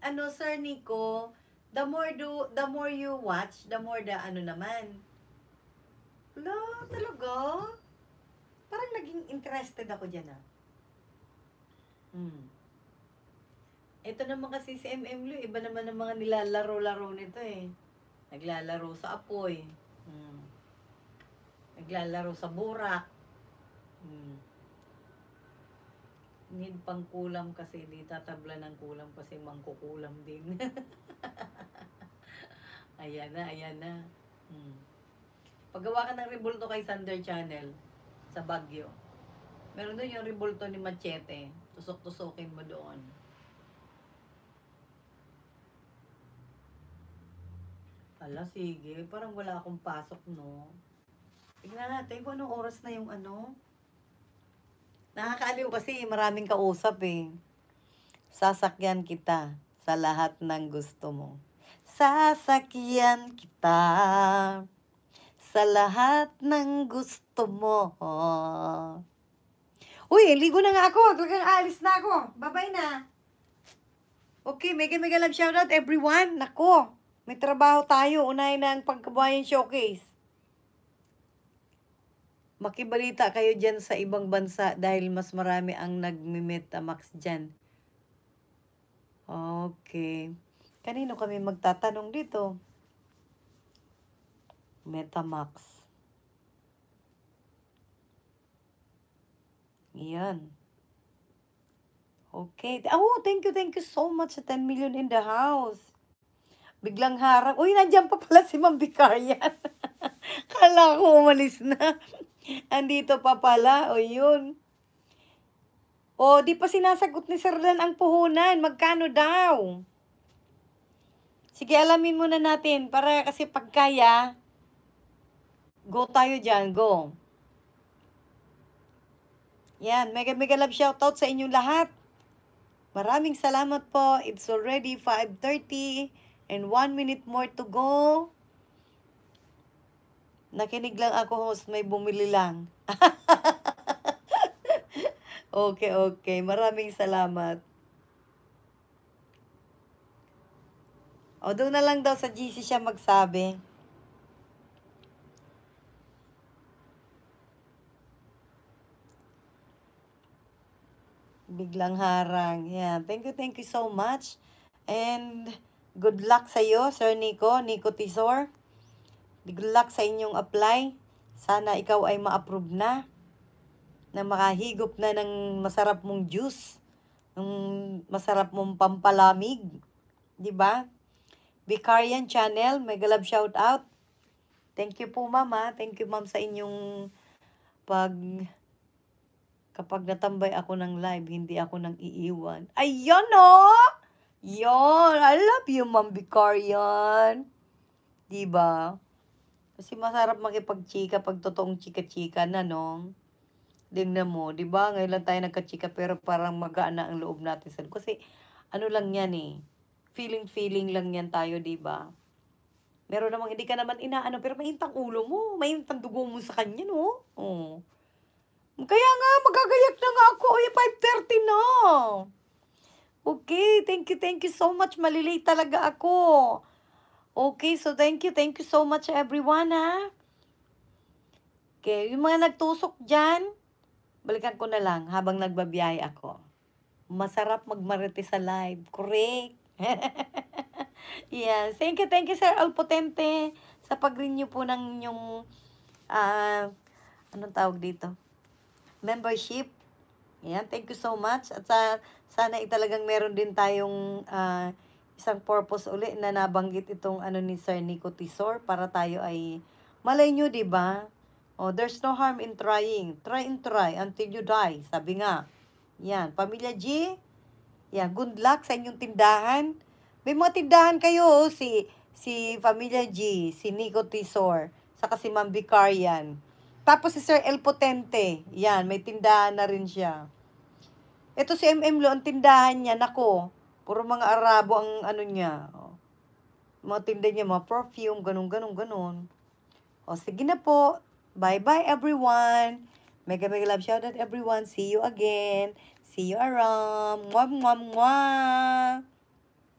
ano, Sir Nico, the more you watch, the more the ano naman. Wala, talaga? Parang naging interested ako dyan, ah. Hmm. Ito naman kasi si MM Lu, iba naman ang mga nilalaro-laro nito eh. Naglalaro sa apoy. Hmm. Naglalaro sa burak. Hmm. Need pang kulam kasi, di tatabla ng kulam kasi mangkukulam din. Ayan na, ayan na. Hmm. Paggawa ka ng rebulto kay Thunder Channel sa Baguio. Meron doon yung rebulto ni Machete. Tusok-tusokin mo doon. Ala, sige. Parang wala akong pasok, no? Tingnan natin kung anong oras na yung ano. Nakakaaliw kasi maraming kausap eh. Sasakyan kita sa lahat ng gusto mo. Sasakyan kita sa lahat ng gusto mo. Uy, ligo na nga ako. Talagang aalis na ako. Bye-bye na. Okay, mega love shoutout everyone. Nako, may trabaho tayo. Unahin na ang Pagkabuhayan Showcase. Makibalita kayo dyan sa ibang bansa dahil mas marami ang nagmi-Metamax dyan. Okay. Kanino kami magtatanong dito? Metamax. Yan. Okay. Oh, thank you so much sa 10 million in the house. Biglang harang. Uy, nandiyan pa pala si Ma'am Vicarian. Kala ko umalis na. Andito pa pala. O, yun. O, di pa sinasagot ni Sir Dan ang puhunan. Magkano daw? Sige, alamin muna natin. Para kasi pagkaya, go tayo dyan. Go. Yan. Mega love shoutout sa inyong lahat. Maraming salamat po. It's already 5:30 and 1 minute more to go. Nakinig lang ako, host. May bumili lang. Okay. Maraming salamat. O, doon na lang daw sa GC siya magsabi. Biglang harang. Yeah. Thank you so much. And good luck sa iyo, Sir Nico Tisor. Good luck sa inyong apply. Sana ikaw ay ma-approve na makahigop na ng masarap mong juice, ng masarap mong pampalamig. 'Di ba? Vicarian Channel, mega love shout out. Thank you po, Mama. Thank you, Ma'am, sa inyong kapag natambay ako ng live, hindi ako nang iiwan. Ayun, no? Yon, I love you, Ma'am Vicarian. 'Di ba? Kasi masarap makipagchika pag totoong chika-chika na, no? Tingnan mo, 'di ba? Ngayon lang tayo nagka-chika pero parang magaan na ang loob natin sa kasi ano lang 'yan eh. Feeling lang 'yan tayo, 'di ba? Meron namang hindi ka naman inaano pero mainit ang ulo mo, mainit ang dugo mo sa kanya, no? Oh. Kaya nga magagayak na nga ako, 5:30 na. Okay, thank you so much. Malilate talaga ako. Okay, so thank you so much everyone, ha? Okay, yung mga nagtusok dyan, balikan ko na lang habang nagbabiyahe ako. Masarap magmarete sa live. Correct. Yes. Thank you, Sir Alpotente, sa pag-renew po ng inyong, anong tawag dito? Membership. Yan. Thank you so much. At sana talagang meron din tayong isang purpose uli na nabanggit itong ni Sir Nico Tisor para tayo ay malay nyo, di ba? Oh, there's no harm in trying. Try until you die. Sabi nga. Yan. Pamilya G, yan. Good luck sa inyong tindahan. May mga tindahan kayo, si Pamilya G, si Nico Tisor, saka si Ma'am Vicarian. Tapos si Sir El Potente. Yan, may tindahan na rin siya. Ito si MM Lo, ang tindahan niya, nako. Puro mga Arabo ang niya. Oh. Mga tinda niya, mga perfume, ganun. O, sige na po. Bye-bye, everyone. Mega love shoutout, everyone. See you again. See you around. Mwah, mwah, mwah.